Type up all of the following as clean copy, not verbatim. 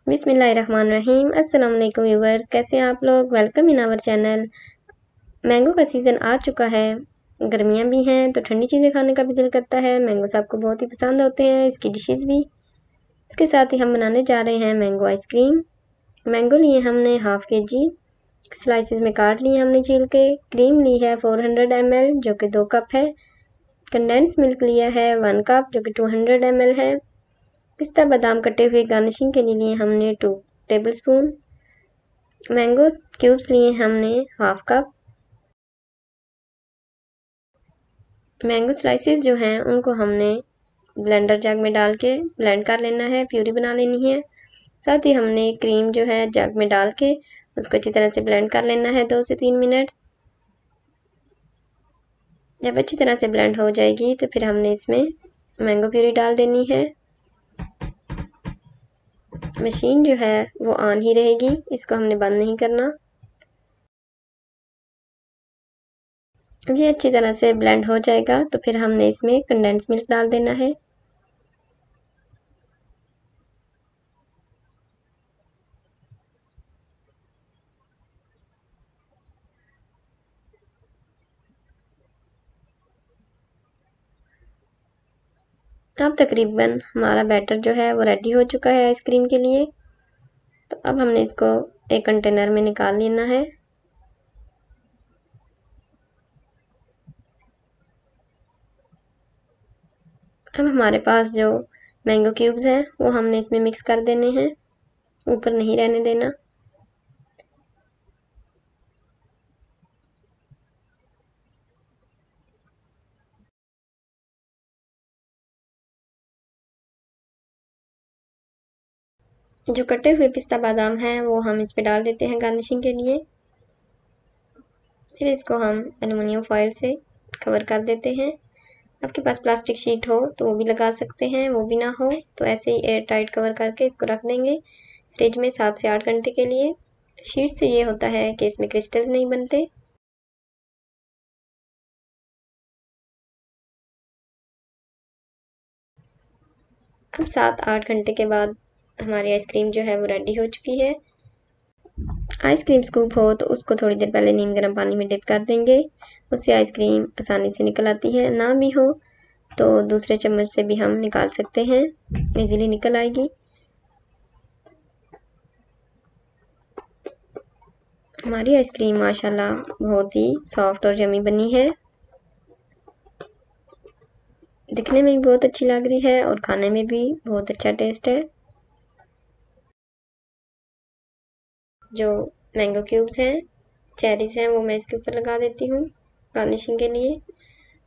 बिस्मिल्लाहिर्रहमानिर्रहीम। अस्सलाम वालेकुम व्यूवर्स, कैसे हैं आप लोग। Welcome in our channel. Mango का सीज़न आ चुका है, गर्मियाँ भी हैं तो ठंडी चीज़ें खाने का भी दिल करता है। मैंगो सबको बहुत ही पसंद होते हैं, इसकी डिशेस भी। इसके साथ ही हम बनाने जा रहे हैं मैंगो आइसक्रीम। मैंगो लिए हमने हाफ़ kg, स्लाइसिस में काट लिए हमने छील के। क्रीम ली है 400 ml जो कि 2 कप है। कंडेंस मिल्क लिया है 1 कप जो कि 200 ml है। पिस्ता बादाम कटे हुए गार्निशिंग के लिए हमने 2 टेबलस्पून। मैंगो क्यूब्स लिए हमने हाफ कप। मैंगो स्लाइसेस जो हैं उनको हमने ब्लेंडर जग में डाल के ब्लेंड कर लेना है, प्यूरी बना लेनी है। साथ ही हमने क्रीम जो है जग में डाल के उसको अच्छी तरह से ब्लेंड कर लेना है 2 से 3 मिनट। जब अच्छी तरह से ब्लेंड हो जाएगी तो फिर हमने इसमें मैंगो प्यूरी डाल देनी है। मशीन जो है वो ऑन ही रहेगी, इसको हमने बंद नहीं करना। ये अच्छी तरह से ब्लेंड हो जाएगा तो फिर हमने इसमें कंडेंस मिल्क डाल देना है। अब तकरीबन हमारा बैटर जो है वो रेडी हो चुका है आइसक्रीम के लिए। तो अब हमने इसको एक कंटेनर में निकाल लेना है। अब हमारे पास जो मैंगो क्यूब्स हैं वो हमने इसमें मिक्स कर देने हैं, ऊपर नहीं रहने देना। जो कटे हुए पिस्ता बादाम हैं वो हम इस पे डाल देते हैं गार्निशिंग के लिए। फिर इसको हम एल्युमिनियम फॉयल से कवर कर देते हैं। आपके पास प्लास्टिक शीट हो तो वो भी लगा सकते हैं, वो भी ना हो तो ऐसे ही एयर टाइट कवर करके इसको रख देंगे फ्रिज में 7 से 8 घंटे के लिए। शीट से ये होता है कि इसमें क्रिस्टल्स नहीं बनते। अब 7-8 घंटे के बाद हमारी आइसक्रीम जो है वो रेडी हो चुकी है। आइसक्रीम स्कूप हो तो उसको थोड़ी देर पहले नीम गर्म पानी में डिप कर देंगे, उससे आइसक्रीम आसानी से निकल आती है। ना भी हो तो दूसरे चम्मच से भी हम निकाल सकते हैं, इजीली निकल आएगी। हमारी आइसक्रीम माशाल्लाह बहुत ही सॉफ्ट और यमी बनी है, दिखने में भी बहुत अच्छी लग रही है और खाने में भी बहुत अच्छा टेस्ट है। जो मैंगो क्यूब्स हैं, चेरीज हैं, वो मैं इसके ऊपर लगा देती हूँ गार्निशिंग के लिए।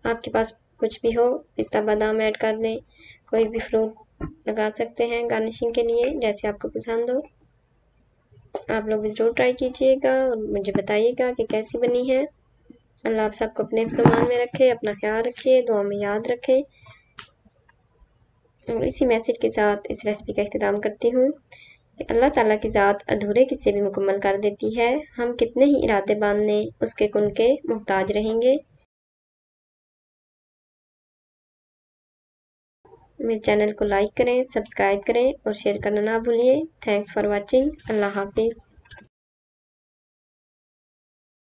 आपके पास कुछ भी हो, पिस्ता बादाम ऐड कर दें, कोई भी फ्रूट लगा सकते हैं गार्निशिंग के लिए, जैसे आपको पसंद हो। आप लोग भी ज़रूर ट्राई कीजिएगा और मुझे बताइएगा कि कैसी बनी है। अल्लाह आप सबको अपने सामान में रखे, अपना ख्याल रखिए, दुआ में याद रखें। और इसी मैसेज के साथ इस रेसिपी का इख्तिताम करती हूँ कि अल्लाह ताला की ज़ात अधूरे किस्से भी मुकम्मल कर देती है। हम कितने ही इरादे बांधने उसके कुन के मोहताज रहेंगे। मेरे चैनल को लाइक करें, सब्सक्राइब करें और शेयर करना ना भूलिए। Thanks for watching. अल्लाह हाफिज़।